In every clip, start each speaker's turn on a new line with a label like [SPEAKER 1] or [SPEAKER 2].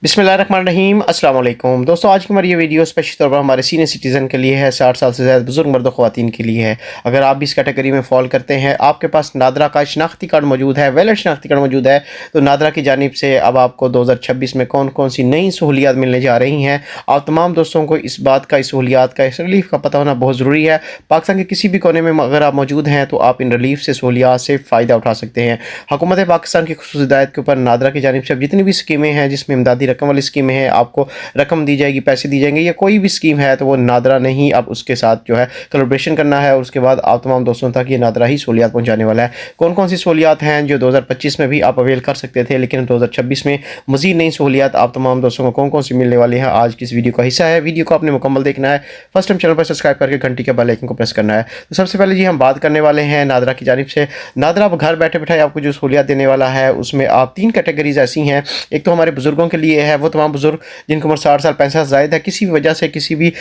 [SPEAKER 1] बिस्मिल्लाहिर्रहमानिर्रहीम अस्सलाम वालेकुम दोस्तों। आज की हमारी ये वीडियो स्पेशल तौर पर हमारे सीनियर सिटीज़न के लिए है, 60 साल से ज़्यादा बुजुर्ग मर्द और ख़वातीन के लिए है। अगर आप भी इस कैटेगरी में फॉल करते हैं, आपके पास नादरा का शनाख्ती कार्ड मौजूद है, वैलिड शनाख्ती कार्ड मौजूद है, तो नादरा की जानिब से अब आपको 2026 में कौन कौन सी नई सहूलियात मिलने जा रही हैं, आप तमाम दोस्तों को इस बात का, इस सहूलियात का, इस रिलीफ का पता होना बहुत ज़रूरी है। पाकिस्तान के किसी भी कोने में अगर आप मौजूद हैं तो आप इन रिलीफ से, सहूलियात से फ़ायदा उठा सकते हैं। हुकूमत पाकिस्तान की खुसूसी हिदायत के ऊपर नादरा की जानिब से अब जितनी भी स्कीमें हैं, जिसमें इमदादी रकम वाली स्कीमें हैं, आपको रकम दी जाएगी, पैसे दी जाएंगे, या कोई भी स्कीम है तो वो नादरा नहीं, अब उसके साथ जो है कोलैबोरेशन करना है और उसके बाद आप तमाम दोस्तों तक ये नादरा ही सहूलियात पहुंचाने वाला है। कौन कौन सी सहूलियात हैं जो 2025 में भी आप अवेल कर सकते थे, लेकिन 2026 में मज़ीद नई सहूलियात आप तमाम दोस्तों को कौन कौन सी मिलने वाली हैं, आज की इस वीडियो का हिस्सा है। वीडियो को आपने मुकम्मल देखना है। फर्स्ट टाइम चैनल पर सब्सक्राइब करके घंटी के बेल आइकन को प्रेस करना है। तो सबसे पहले जी हम बात करने वाले हैं नादरा की जानिब से। नादरा अब घर बैठे बैठाए आपको जो सहूलियात देने वाला है, उसमें आप 3 कैटेगरीज ऐसी हैं। एक तो हमारे बुजुर्गों के लिए है, वो तमाम बुजुर्ग जिनकी उम्र 60 साल 65 ज़ायद है, किसी भी वजह से, किसी भी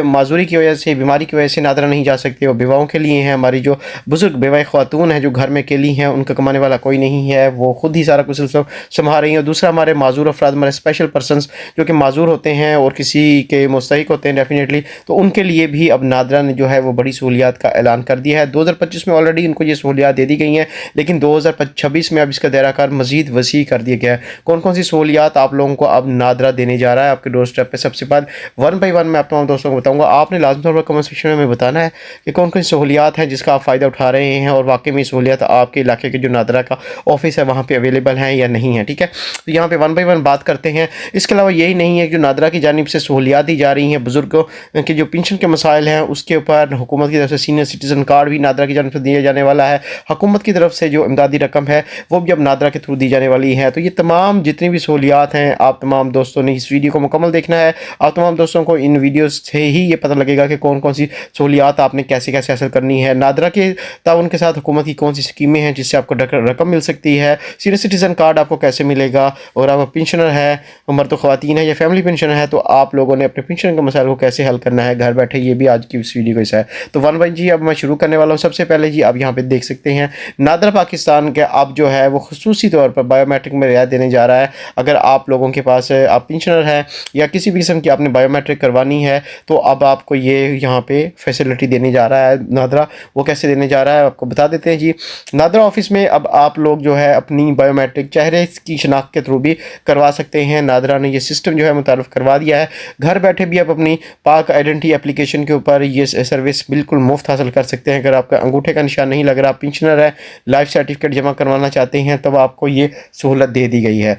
[SPEAKER 1] माजूरी की वजह से, बीमारी की वजह से नादरा नहीं जा सकते। और बेवाओं के लिए हैं, हमारी जो बुजुर्ग बेवा ख़वातून हैं जो घर में अकेली हैं, उनका कमाने वाला कोई नहीं है, वो खुद ही सारा कुछ संभाल रही हैं। और दूसरा हमारे माजूर अफराद, हमारे स्पेशल पर्सनस जो कि माजूर होते हैं और किसी के मुस्तहिक होते हैं डेफिनेटली, तो उनके लिए भी अब नादरा ने जो है वो बड़ी सहूलियात का ऐलान कर दिया है। 2025 में ऑलरेडी इनको ये सहूलियात दे दी गई हैं, लेकिन 2026 में अब इसका दायरा कार मज़ीद वसी कर दिया गया है। कौन कौन सी सहूलियात आप लोगों को अब नादरा देने जा रहा है आपके डोर स्टेप पे, सबसे बाद वन बाई वन मैं आप तमाम दोस्तों को बताऊंगा। आपने लाजमी तौर पर कमेंट सेक्शन में हमें बताना है कि कौन कौन सी सहूलियात हैं जिसका आप फ़ायदा उठा रहे हैं और वाकई में सहूलियात आपके इलाके के जो नादरा का ऑफिस है वहाँ पे अवेलेबल हैं या नहीं है। ठीक है, तो यहाँ पे वन बाई वन बात करते हैं। इसके अलावा यही नहीं है कि जो नादरा की जानिब से सहूलियात दी जा रही हैं, बुजुर्गों के जो पेंशन के मसाइल हैं उसके ऊपर हुकूमत की तरफ से सीनियर सिटीज़न कार्ड भी नादरा की जानिब से दिया जाने वाला है। हुकूमत की तरफ से जो इमदादी रकम है वो भी अब नादरा के थ्रू दी जाने वाली है। तो ये तमाम जितनी भी सहूलियात हैं, आप तमाम दोस्तों ने इस वीडियो को मुकम्मल देखना है। आप तमाम दोस्तों को इन वीडियोस से ही ये पता लगेगा कि कौन कौन सी सहूलियात आपने कैसे कैसे हासिल करनी है। नादरा के ताउन के साथ हुकूमत की कौन सी स्कीमें हैं जिससे आपको रकम मिल सकती है, सीनियर सिटीज़न कार्ड आपको कैसे मिलेगा, और आप पेंशनर है, मर्द ख़वातीन है या फैमिली पेंशन है, तो आप लोगों ने अपने पेंशन के मसाइल को कैसे हल करना है घर बैठे, ये भी आज की इस वीडियो का हिस्सा है। तो वन बाई जी अब मैं शुरू करने वाला हूँ। सबसे पहले जी आप यहाँ पे देख सकते हैं नादरा पाकिस्तान के अब जो है वो खुसूसी तौर पर बायोमेट्रिक में रियायत देने जा रहा है। अगर आप लोगों के पास आप पेंशनर है या किसी भी किस्म की आपने बायोमेट्रिक करवानी है, तो अब आपको ये यहाँ पे फैसिलिटी देने जा रहा है नादरा। वो कैसे देने जा रहा है आपको बता देते हैं जी। नादरा ऑफिस में अब आप लोग जो है अपनी बायोमेट्रिक चेहरे की शनाख्त के थ्रू भी करवा सकते हैं। नादरा ने ये सिस्टम जो है मुतारफ़ करवा दिया है। घर बैठे भी आप अपनी पाक आइडेंटिटी एप्लीकेशन के ऊपर ये सर्विस बिल्कुल मुफ्त हासिल कर सकते हैं। अगर आपका अंगूठे का निशान नहीं लग रहा, आप पेंशनर है, लाइफ सर्टिफिकेट जमा करवाना चाहते हैं, तब आपको ये सहूलत दे दी गई है।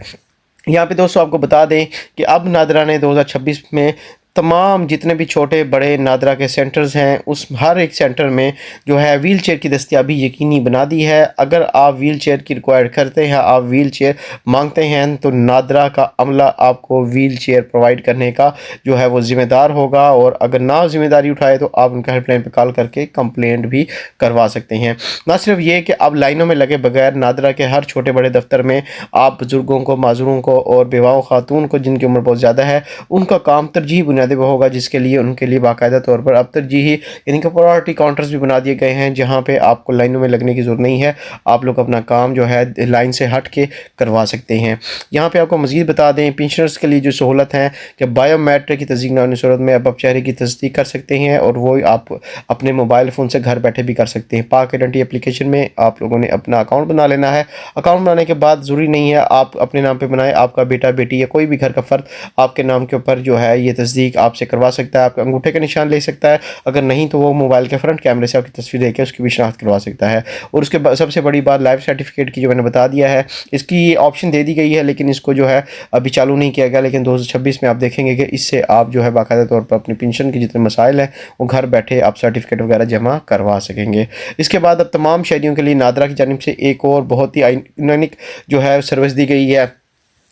[SPEAKER 1] यहाँ पे दोस्तों आपको बता दें कि अब नादरा ने 2026 में तमाम जितने भी छोटे बड़े नादरा के सेंटर्स हैं, उस हर एक सेंटर में जो है व्हील चेयर की दस्तियाबी यकीनी बना दी है। अगर आप व्हील चेयर की रिक्वायर करते हैं, आप व्हील चेयर मांगते हैं, तो नादरा का अमला आपको व्हील चेयर प्रोवाइड करने का जो है वो ज़िम्मेदार होगा। और अगर ना ज़िम्मेदारी उठाए तो आप उनका हेल्पलाइन पर कॉल करके कंप्लेंट भी करवा सकते हैं। ना सिर्फ ये कि अब लाइनों में लगे बगैर नादरा के हर छोटे बड़े दफ्तर में आप बुज़ुर्गों को, माजूरों को और बेवाओं खातून को जिनकी उम्र बहुत ज़्यादा है, उनका काम तरजीह बुनियादी वो होगा, जिसके लिए उनके लिए बाकायदा तौर पर अब तरजीही यानी कि प्रायोरिटी काउंटर्स भी बना दिए गए हैं, जहां पे आपको लाइनों में लगने की ज़रूरत नहीं है। आप लोग अपना काम जो है लाइन से हट के करवा सकते हैं। यहाँ पे आपको मज़ीद बता दें, पेंशनर्स के लिए जो सहूलत है कि बायोमेट्रिक की तस्दीक न होने की सूरत में अब आप चेहरे की तस्दीक कर सकते हैं, और वो आप अपने मोबाइल फ़ोन से घर बैठे भी कर सकते हैं। पाक आइडेंटिटी एप्लीकेशन में आप लोगों ने अपना अकाउंट बना लेना है। अकाउंट बनाने के बाद ज़रूरी नहीं है आप अपने नाम पर बनाएं, आपका बेटा बेटी या कोई भी घर का फ़र्द आपके नाम के ऊपर जो है ये तस्दीक आपसे करवा सकता है। आपका अंगूठे का निशान ले सकता है, अगर नहीं तो वो मोबाइल के फ्रंट कैमरे से आपकी तस्वीर देकर उसकी भी शनाख्त करवा सकता है। और उसके बाद सबसे बड़ी बात लाइफ सर्टिफिकेट की, जो मैंने बता दिया है, इसकी ये ऑप्शन दे दी गई है, लेकिन इसको जो है अभी चालू नहीं किया गया। लेकिन 2026 में आप देखेंगे कि इससे आप जो है बाकायदा तौर पर अपनी पेंशन के जितने मसाइल हैं वो घर बैठे आप सर्टिफिकेट वगैरह जमा करवा सकेंगे। इसके बाद अब तमाम शहरियों के लिए नादरा की जानिब से एक और बहुत ही यूनिक जो है सर्विस दी गई है।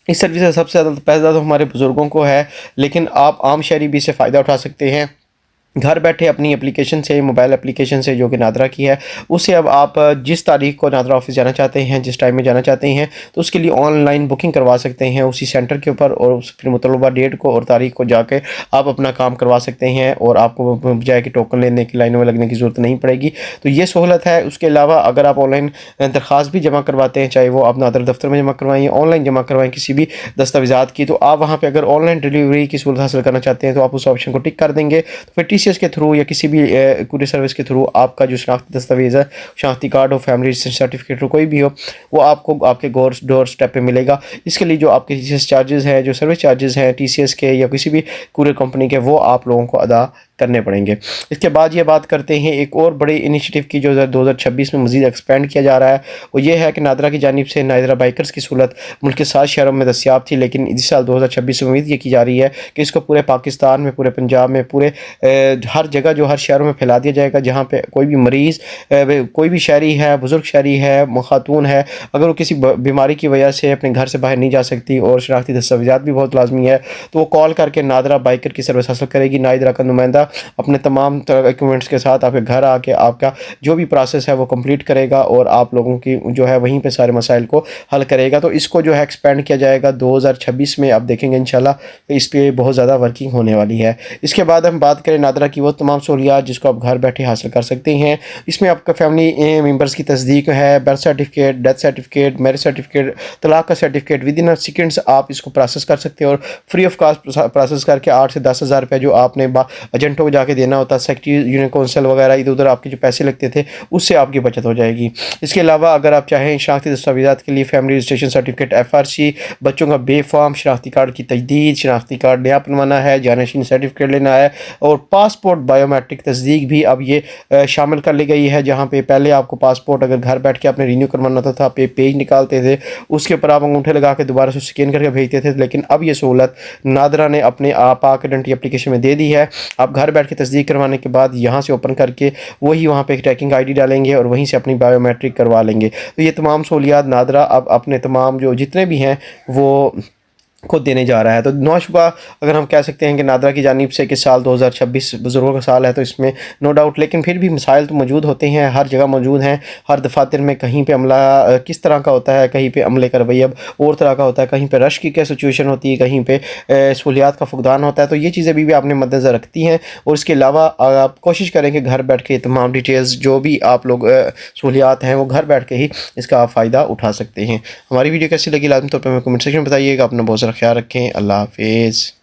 [SPEAKER 1] इस सर्विस से सबसे ज़्यादा पैसा तो हमारे बुज़ुर्गों को है, लेकिन आप आम शहरी भी इससे फ़ायदा उठा सकते हैं। گھر بیٹھے اپنی اپلیکیشن سے، موبائل اپلیکیشن سے جو کہ نادرا کی ہے، اسے اب آپ جس تاریخ کو نادرا آفس جانا چاہتے ہیں، جس ٹائم میں جانا چاہتے ہیں، تو اس کے لیے آن لائن بکنگ کروا سکتے ہیں اسی سینٹر کے اوپر، اور پھر مطلوبہ ڈیٹ کو اور تاریخ کو جا کے آپ اپنا کام کروا سکتے ہیں، اور آپ کو بجائے کہ ٹوکن لینے کی لائنوں میں لگنے کی ضرورت نہیں پڑے گی۔ تو یہ سہولت ہے۔ اس کے علاوہ اگر آپ آن لائن درخواست بھی جمع کرواتے ہیں، چاہے وہ آپ نادرا دفتر میں جمع کروائیں یا آن لائن جمع کروائیں کسی بھی دستاویزات کی، تو آپ وہاں پہ اگر آن لائن ڈیلیوری کی سہولت حاصل کرنا چاہتے ہیں تو آپ اس آپشن کو ٹک کر دیں گے، تو پھر ٹی سی ایس کے تھرو یا کسی بھی کوریئر سروس کے تھرو آپ کا جو شناختی دستاویز ہے، شناختی کارڈ ہو، فیملی سرٹیفکیٹ ہو، کوئی بھی ہو، وہ آپ کو آپ کے ڈور سٹیپ پہ ملے گا۔ اس کے لیے جو آپ کے ٹی سی ایس چارجز ہیں، جو سروس چارجز ہیں ٹی سی ایس کے یا کسی بھی کوریئر کمپنی کے، وہ آپ لوگوں کو ادا کرنے پڑیں گے۔ اس کے بعد یہ بات کرتے ہیں ایک اور بڑے انیشیٹو کی جو 2026 میں مزید ایکسپینڈ کیا جا رہا ہے، وہ یہ ہے کہ نادرا کی جانب سے نادرا بائکرز کی سہولت ملک کے 7 شہروں میں دستیاب تھی، لیکن اس سال 2026 میں امید یہ کی جا رہی ہے کہ اس کو پورے پاکستان میں، پورے پنجاب میں، پورے ہر جگہ جو ہر شہروں میں پھیلا دیا جائے گا، جہاں پہ کوئی بھی مریض، کوئی بھی شہری ہے، بزرگ شہری ہے، خاتون ہے، اگر وہ کسی بیماری کی وجہ سے اپنے گھر سے باہر نہیں جا سکتی اور شناختی دستاویزات بھی بہت لازمی ہے، تو وہ کال کر کے نادرا بائکر کی سروس حاصل کرے گی۔ نادرا کا نمائندہ اپنے تمام ایکوپمنٹس کے ساتھ آپ کے گھر آ کے آپ کا جو بھی پروسیس ہے وہ کمپلیٹ کرے گا، اور آپ لوگوں کی جو ہے وہیں پہ سارے مسائل کو حل کرے گا۔ تو اس کو جو ہے ایکسپینڈ کیا جائے گا 2026 میں، آپ دیکھیں گے انشاءاللہ اس پہ بہت زیادہ ورکنگ ہونے والی ہے۔ اس کے بعد ہم بات کریں نادرا کی وہ تمام سہولیات جس کو آپ گھر بیٹھے حاصل کر سکتے ہیں۔ اس میں آپ کا فیملی ممبرس کی تصدیق ہے، birth certificate, death certificate, marriage certificate, طلاق کا سرٹیفکیٹ، ود ان سیکنڈس آپ اس کو پروسیس کر سکتے ہیں، اور فری آف کاسٹ پروسیس کر کے 8 سے 10 ہزار روپے جو آپ نے ایجنٹوں کو جا کے دینا ہوتا ہے، سیکٹری یونین کونسل وغیرہ ادھر ادھر آپ کے جو پیسے لگتے تھے، اس سے آپ کی بچت ہو جائے گی۔ اس کے علاوہ اگر آپ چاہیں شناختی دستاویزات کے لیے family registration certificate, F R C, بچوں کا بے فارم، شناختی کارڈ کی تجدید، شناختی کارڈ نیا بنوانا ہے، جانشین سرٹیفکیٹ لینا ہے، اور پاسپورٹ بایو میٹرک تصدیق بھی اب یہ شامل کر لی گئی ہے، جہاں پہ پہلے آپ کو پاسپورٹ اگر گھر بیٹھ کے آپ نے رینیو کروانا ہوتا تھا، پیج نکالتے تھے، اس کے اوپر آپ انگوٹھے لگا کے دوبارہ سے اسکین کر کے بھیجتے تھے، لیکن اب یہ سہولت نادرا نے اپنے پاک آئیڈینٹی اپلیکیشن میں دے دی ہے۔ آپ گھر بیٹھ کے تصدیق کروانے کے بعد یہاں سے اوپن کر کے وہی وہاں پہ ایک ٹریکنگ آئی ڈی ڈالیں گے اور وہیں سے اپنی بایو میٹرک کروا لیں گے۔ تو یہ تمام سہولیات نادرا اب اپنے تمام جو جتنے بھی ہیں وہ کو دینے جا رہا ہے۔ تو نوشبہ اگر ہم کہہ سکتے ہیں کہ نادرا کی جانب سے کہ سال 2026 بزرگوں کا سال ہے، تو اس میں نو ڈاؤٹ، لیکن پھر بھی مسائل تو موجود ہوتے ہیں، ہر جگہ موجود ہیں، ہر دفاتر میں کہیں پہ عملہ کس طرح کا ہوتا ہے، کہیں پہ عملے کا رویہ اور طرح کا ہوتا ہے، کہیں پہ رش کی کیا سچویشن ہوتی ہے، کہیں پہ سہولیات کا فقدان ہوتا ہے۔ تو یہ چیزیں بھی آپ نے مد نظر رکھتی ہیں، اور اس کے علاوہ آپ کوشش کریں کہ گھر بیٹھ کے تمام ڈیٹیلز جو بھی آپ لوگ سہولیات ہیں وہ گھر بیٹھ کے ہی اس کا آپ فائدہ اٹھا سکتے ہیں۔ ہماری ویڈیو کیسی لگی لازم طور پہ ہمیں کمنٹ سیکشن میں بتائیے گا۔ اپنا بہت سارا خیال رکھیں۔ اللہ حافظ۔